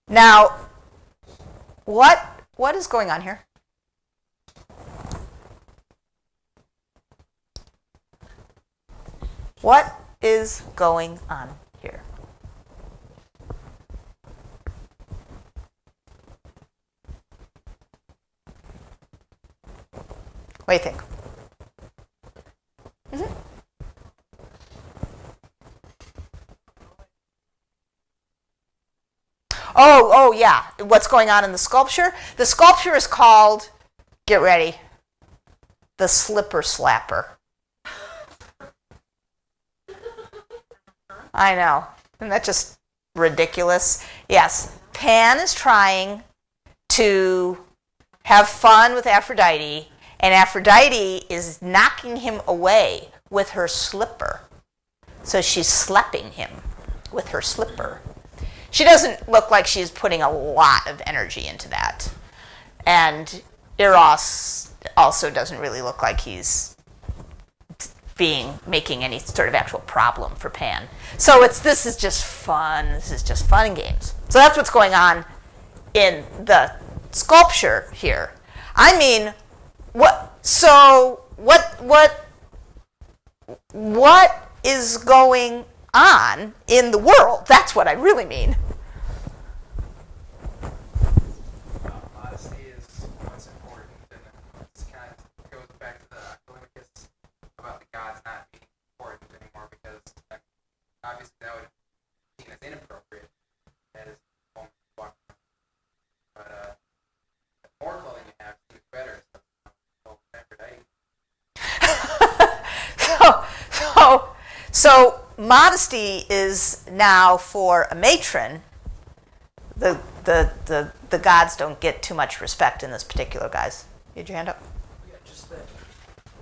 Now, what is going on here? What is going on here? What do you think? Mm-hmm. Oh, yeah. What's going on in the sculpture? The sculpture is called, get ready, the Slipper Slapper. I know. Isn't that just ridiculous? Yes. Pan is trying to have fun with Aphrodite, and Aphrodite is knocking him away with her slipper. So she's slapping him with her slipper. She doesn't look like she's putting a lot of energy into that. And Eros also doesn't really look like he's making any sort of actual problem for Pan. So this is just fun. This is just fun and games. So that's what's going on in the sculpture here. I mean, what is going on in the world? That's what I really mean. Modesty is what's important, and seen as inappropriate as women walk around. But the more clothing you have, seems better. So, so modesty is now for a matron. The gods don't get too much respect in this particular, guys. You had your hand up? Yeah, just that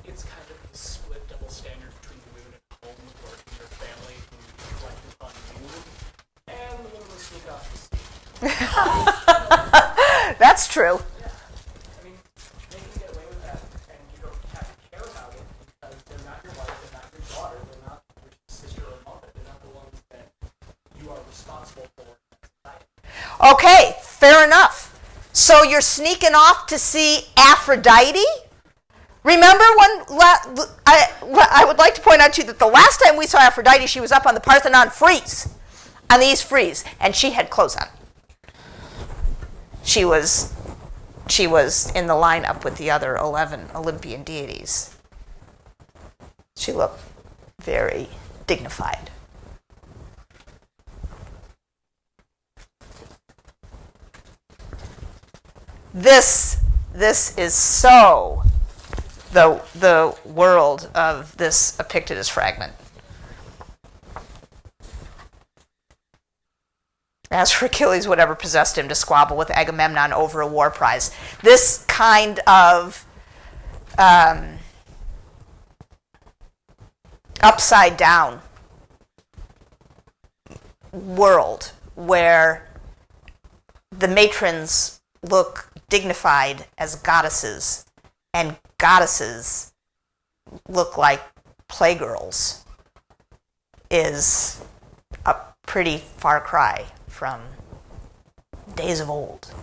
it's kind of the split double standard between the women at home who are in their family who reflect upon you, and the women who sneak off the stage. That's true. Yeah. I mean, they can get away with that, and you don't have to care about it because they're not your wife, they're not your daughter, they're not your sister or mother, they're not the ones that you are responsible for in society. Okay, fair enough. So you're sneaking off to see Aphrodite? Remember I would like to point out to you that the last time we saw Aphrodite, she was up on the Parthenon frieze, on the East Frieze, and she had clothes on. She was in the lineup with the other 11 Olympian deities. She looked very dignified. This is so the world of this Epictetus fragment. As for Achilles, whatever possessed him to squabble with Agamemnon over a war prize. This kind of upside down world where the matrons look dignified as goddesses, and goddesses look like playgirls, is a pretty far cry from days of old.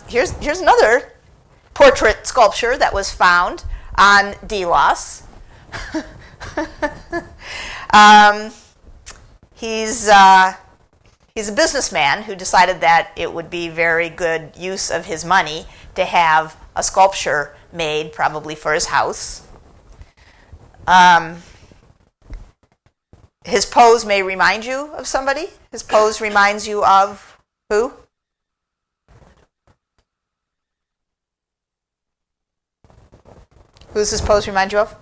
Here's another portrait sculpture that was found on Delos. He's a businessman who decided that it would be very good use of his money to have a sculpture made, probably for his house. His pose may remind you of somebody. His pose reminds you of who? Who's his pose remind you of?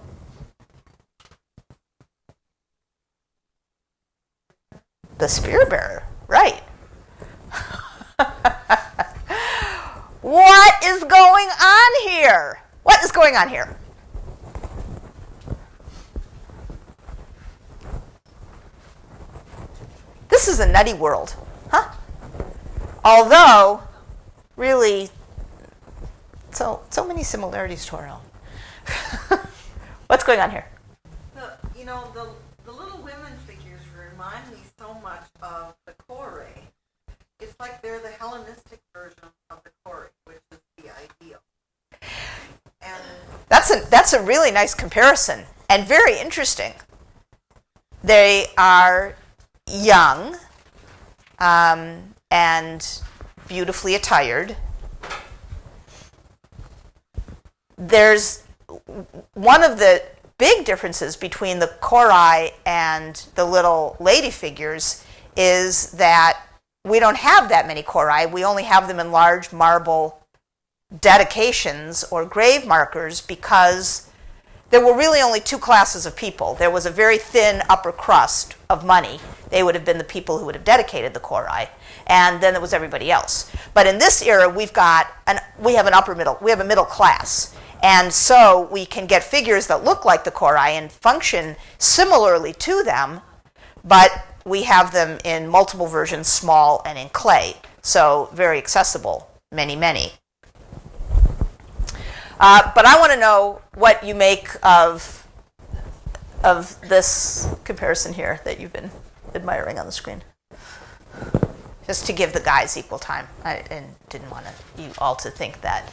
The spear bearer, right. What is going on here? What is going on here? This is a nutty world, huh? Although, really, so many similarities to our own. What's going on here? The little women figures remind me so much of the Kore. It's like they're the Hellenistic version of the Kore, which is the ideal. And that's a really nice comparison and very interesting. They are young and beautifully attired. There's one of the big differences between the Korai and the little lady figures is that we don't have that many Korai. We only have them in large marble dedications or grave markers because there were really only two classes of people. There was a very thin upper crust of money. They would have been the people who would have dedicated the Korai, and then there was everybody else. But in this era, we have a middle class. And so we can get figures that look like the Korai and function similarly to them, but we have them in multiple versions, small and in clay. So very accessible, many, many. But I want to know what you make of this comparison here that you've been admiring on the screen. Just to give the guys equal time. I didn't want you all to think that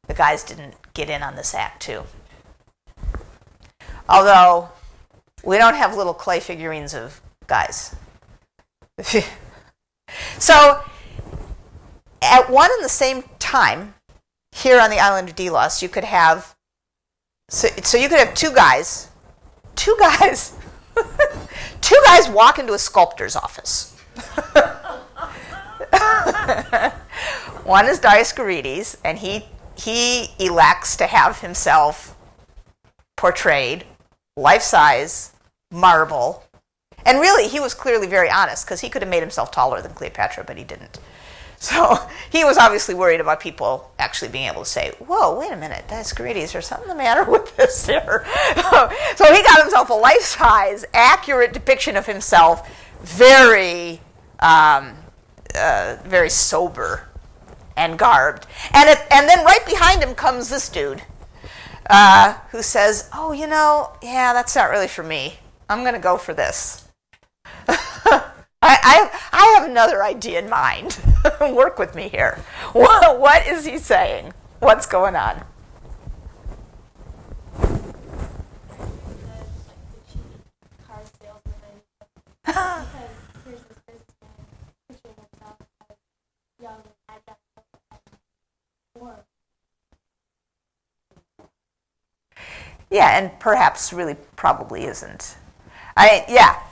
the guys didn't get in on this act too. Although we don't have little clay figurines of guys. So at one and the same time, here on the island of Delos, you could have two guys guys walk into a sculptor's office. One is Dioscorides, and he elects to have himself portrayed life-size, marble. And really, he was clearly very honest, because he could have made himself taller than Cleopatra, but he didn't. So he was obviously worried about people actually being able to say, whoa, wait a minute, Dioscorides, there's something the matter with this here. So he got himself a life-size, accurate depiction of himself, very, very sober and garbed. And then right behind him comes this dude who says, oh, yeah, that's not really for me. I'm going to go for this. I have another idea in mind. Work with me here. What is he saying? What's going on? Yeah, and perhaps really probably isn't.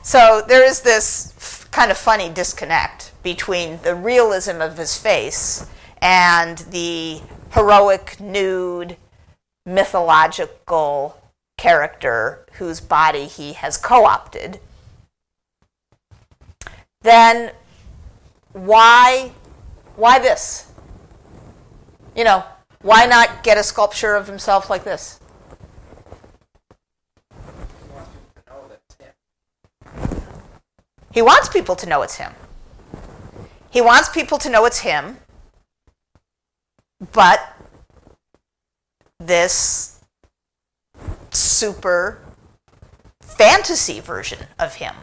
So there is this kind of funny disconnect between the realism of his face and the heroic, nude, mythological character whose body he has co-opted. Then why this? Why not get a sculpture of himself like this? He wants people to know it's him. He wants people to know it's him, but this super fantasy version of him.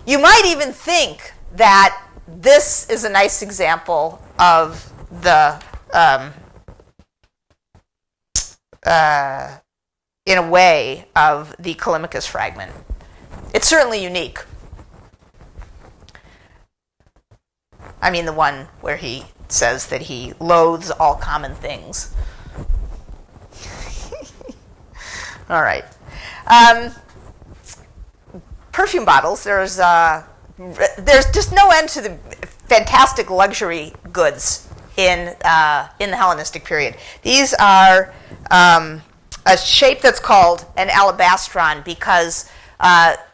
You might even think that this is a nice example of the in a way, of the Callimachus fragment. It's certainly unique. I mean, the one where he says that he loathes all common things. All right. Perfume bottles, there's just no end to the fantastic luxury goods in the Hellenistic period. These are a shape that's called an alabastron because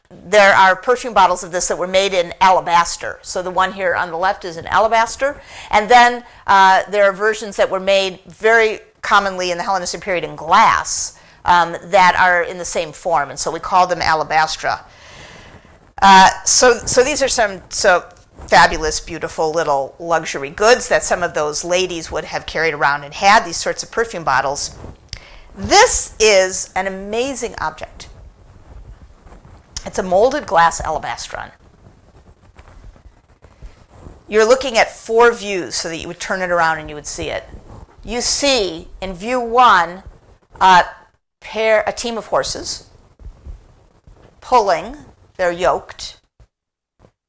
there are perfume bottles of this that were made in alabaster. So the one here on the left is an alabaster. And then there are versions that were made very commonly in the Hellenistic period in glass that are in the same form. And so we call them alabastra. So these are some fabulous, beautiful little luxury goods that some of those ladies would have carried around and had, these sorts of perfume bottles. This is an amazing object. It's a molded glass alabastron. You're looking at 4 views so that you would turn it around and you would see it. You see, in view 1, a team of horses pulling, they're yoked,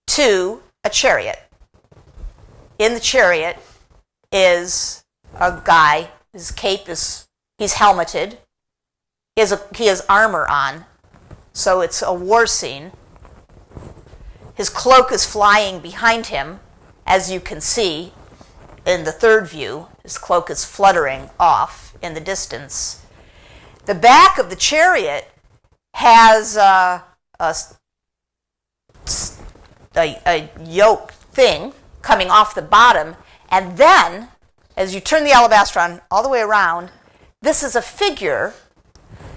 to a chariot. In the chariot is a guy, his cape is, he's helmeted, he has armor on, so it's a war scene. His cloak is flying behind him, as you can see in the 3rd view. His cloak is fluttering off in the distance. The back of the chariot has a yoke thing coming off the bottom, and then, as you turn the alabastron all the way around, this is a figure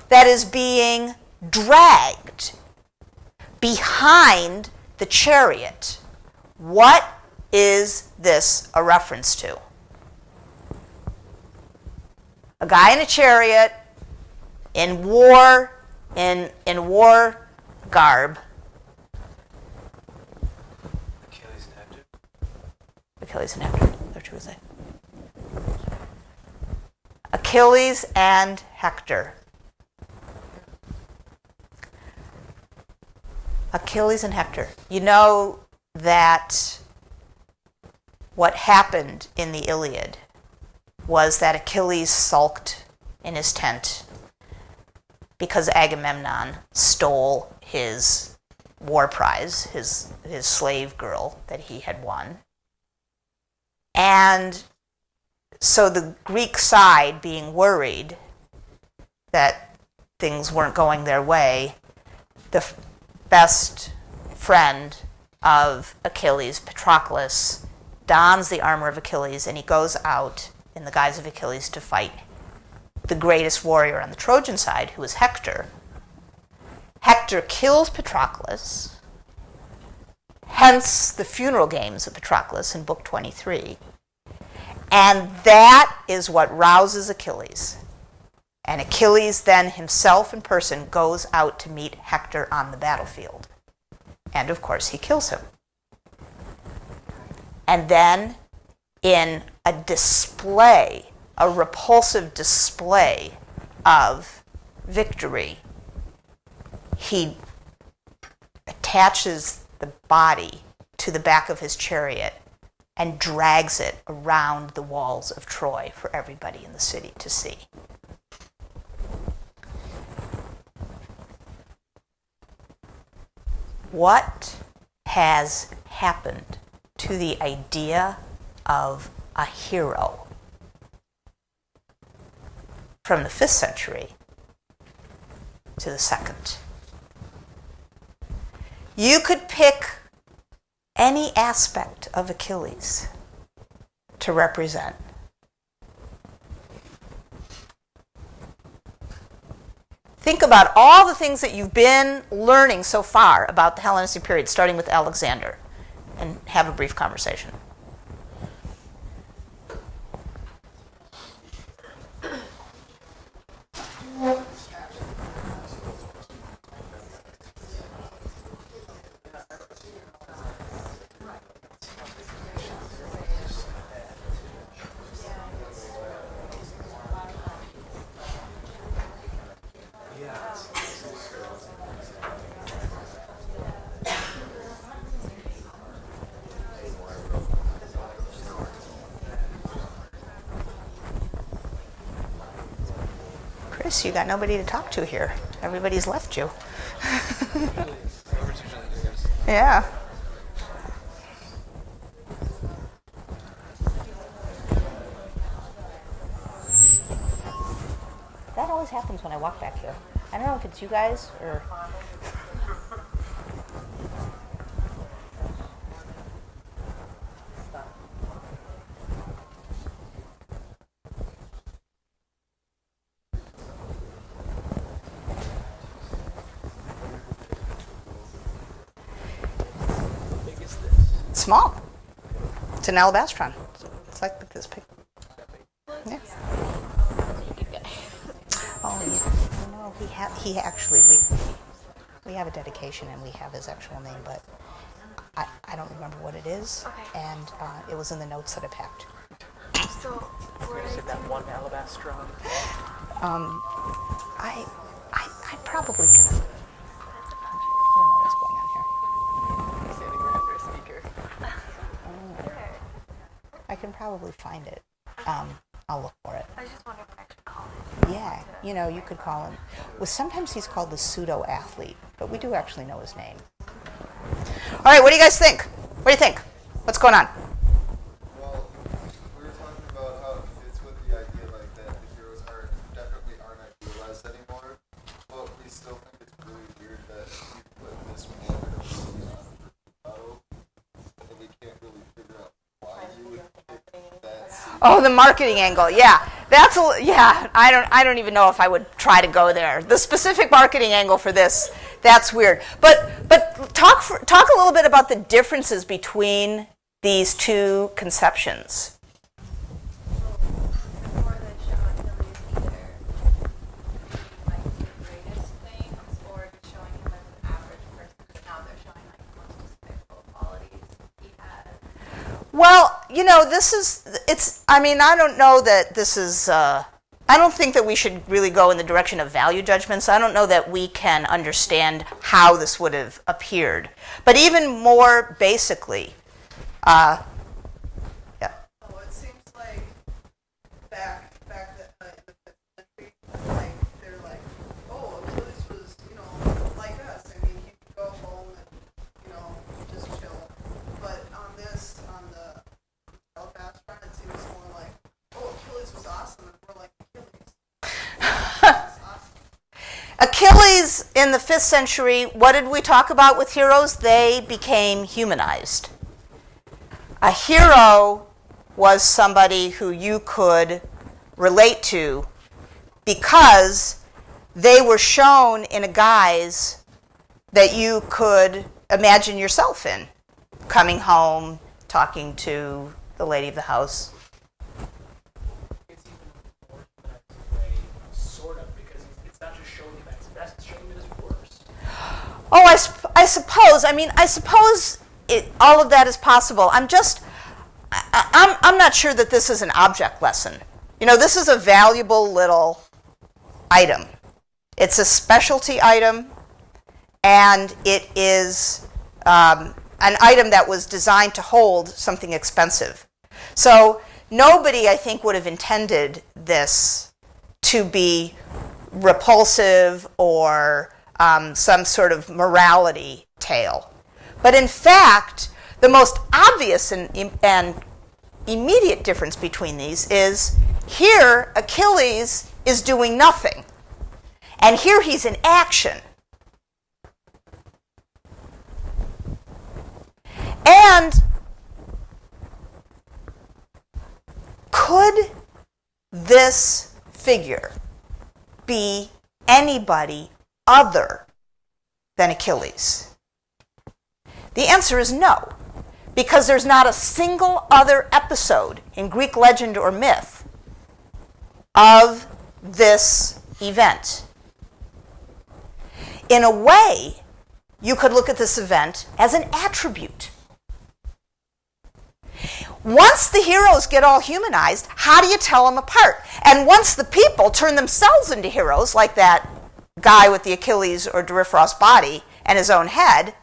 that is being dragged behind the chariot. What is this a reference to? A guy in a chariot in war garb. Achilles and Hector. They're true, is it? Achilles and Hector. Achilles and Hector. You know that what happened in the Iliad was that Achilles sulked in his tent because Agamemnon stole his war prize, his slave girl that he had won. And so the Greek side, being worried that things weren't going their way, the best friend of Achilles, Patroclus, dons the armor of Achilles, and he goes out in the guise of Achilles to fight the greatest warrior on the Trojan side, who is Hector. Hector kills Patroclus, hence the funeral games of Patroclus in Book 23. And that is what rouses Achilles. And Achilles then himself in person goes out to meet Hector on the battlefield. And of course he kills him. And then in a display, a repulsive display of victory, he attaches the body to the back of his chariot and drags it around the walls of Troy for everybody in the city to see. What has happened to the idea of a hero from the 5th century to the 2nd? You could pick any aspect of Achilles to represent. Think about all the things that you've been learning so far about the Hellenistic period, starting with Alexander, and have a brief conversation. Chris, you got nobody to talk to here. Everybody's left you. Yeah. That always happens when I walk back here. I don't know if it's you guys or... Small. It's an alabastron. It's like this picture. Yeah. Oh, yeah. No, he actually, we have a dedication and we have his actual name, but I don't remember what it is. Okay. And it was in the notes that I packed. So, where Is it that one alabastron? I probably can. I don't know what's going on here. standing right for a speaker? I can probably find it. I'll look for it. I just wonder if I should call it. Yeah, you know, you could call him. Well, sometimes he's called the pseudo-athlete, but we do actually know his name. All right, what do you guys think? What do you think? What's going on? Well, we were talking about how it fits with the idea like that the heroes definitely aren't idealized anymore, but we still think it's really weird that we put this more in a model, and we can't really figure out why you would pick that scene. Oh, the marketing angle. Yeah, I don't even know if I would try to go there. The specific marketing angle for this, that's weird. But talk a little bit about the differences between these two conceptions. Before they show Achilles either like the greatest things or just showing him as an average person, but now they're showing like the most despicable qualities he had. Well, you know, I don't know that this is, I don't think that we should really go in the direction of value judgments. I don't know that we can understand how this would have appeared. But even more basically, yeah. Oh, it seems like back in the 5th century, like they're like, oh, Achilles in the 5th century, what did we talk about with heroes? They became humanized. A hero was somebody who you could relate to because they were shown in a guise that you could imagine yourself in, coming home, talking to the lady of the house. It's even more humanized way, sort of, because it's not just showing him at his best, it's showing him at his worst. Oh, I suppose. I suppose all of that is possible. I'm not sure that this is an object lesson. This is a valuable little item. It's a specialty item, and it is an item that was designed to hold something expensive. So nobody, I think, would have intended this to be repulsive or some sort of morality tale. But in fact, the most obvious and immediate difference between these is here Achilles is doing nothing, and here he's in action. And could this figure be anybody other than Achilles? The answer is no, because there's not a single other episode in Greek legend or myth of this event. In a way, you could look at this event as an attribute. Once the heroes get all humanized, how do you tell them apart? And once the people turn themselves into heroes, like that guy with the Achilles or Doryphoros body and his own head,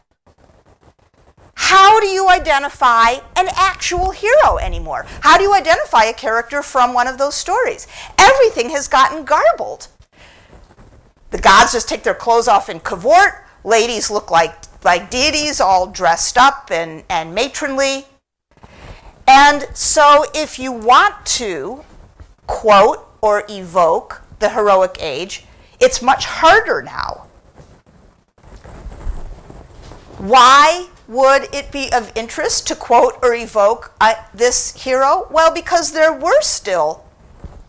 how do you identify an actual hero anymore? How do you identify a character from one of those stories? Everything has gotten garbled. The gods just take their clothes off and cavort. Ladies look like deities, all dressed up and matronly. And so if you want to quote or evoke the heroic age, it's much harder now. Why would it be of interest to quote or evoke this hero? Well, because there were still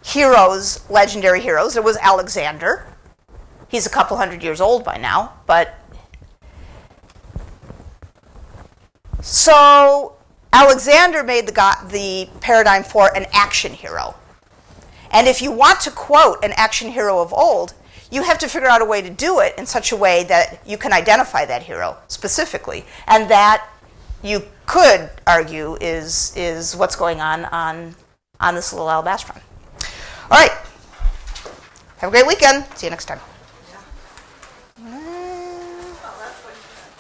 heroes, legendary heroes. There was Alexander. He's a couple hundred years old by now, but so Alexander made the paradigm for an action hero. And if you want to quote an action hero of old, you have to figure out a way to do it in such a way that you can identify that hero specifically. And that, you could argue, is what's going on this little alabastron. All right. Have a great weekend. See you next time.